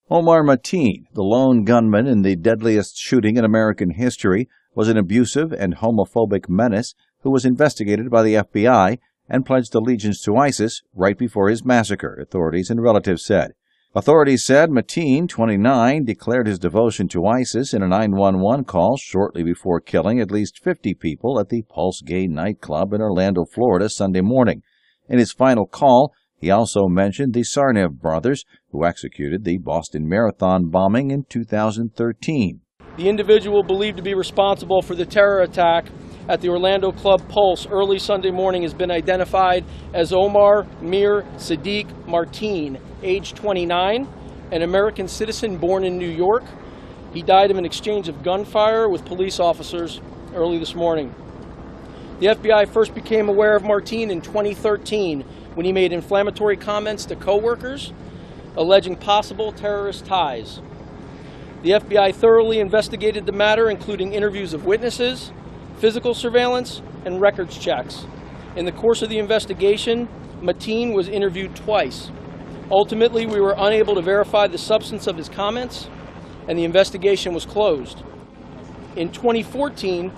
Omar Mateen, the lone gunman in the deadliest shooting in American history, was an abusive and homophobic menace who was investigated by the FBI and pledged allegiance to ISIS right before his massacre, authorities and relatives said. Authorities said Mateen, 29, declared his devotion to ISIS in a 911 call shortly before killing at least 50 people at the Pulse Gay nightclub in Orlando, Florida, Sunday morning. In his final call, he also mentioned the Tsarnaev brothers, who executed the Boston Marathon bombing in 2013. The individual believed to be responsible for the terror attack at the Orlando Club Pulse early Sunday morning has been identified as Omar Mateen, age 29, an American citizen born in New York. He died of an exchange of gunfire with police officers early this morning. The FBI first became aware of Mateen in 2013 when he made inflammatory comments to coworkers alleging possible terrorist ties. The FBI thoroughly investigated the matter, including interviews of witnesses, physical surveillance, and records checks. In the course of the investigation, Mateen was interviewed twice. Ultimately, we were unable to verify the substance of his comments, and the investigation was closed. In 2014,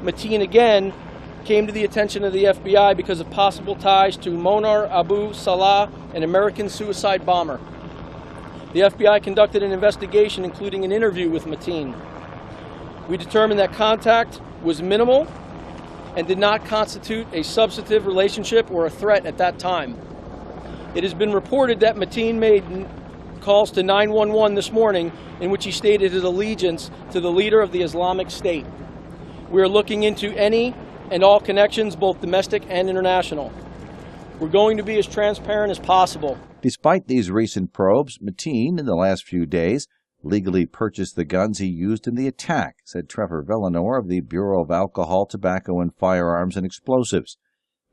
Mateen again came to the attention of the FBI because of possible ties to Monar Abu Salah, an American suicide bomber. The FBI conducted an investigation, including an interview with Mateen. We determined that contact was minimal and did not constitute a substantive relationship or a threat at that time. It has been reported that Mateen made calls to 911 this morning in which he stated his allegiance to the leader of the Islamic State. We are looking into any and all connections, both domestic and international. We're going to be as transparent as possible. Despite these recent probes, Mateen, in the last few days, legally purchased the guns he used in the attack, said Trevor Villanor of the Bureau of Alcohol, Tobacco, and Firearms and Explosives.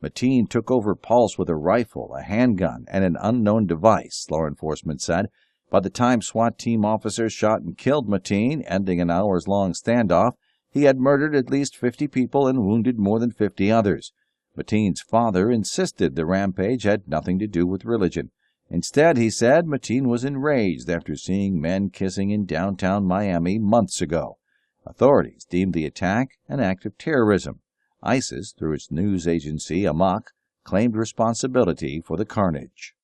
Mateen took over Pulse with a rifle, a handgun, and an unknown device, law enforcement said. By the time SWAT team officers shot and killed Mateen, ending an hours-long standoff, he had murdered at least 50 people and wounded more than 50 others. Mateen's father insisted the rampage had nothing to do with religion. Instead, he said, Mateen was enraged after seeing men kissing in downtown Miami months ago. Authorities deemed the attack an act of terrorism. ISIS, through its news agency Amok, claimed responsibility for the carnage.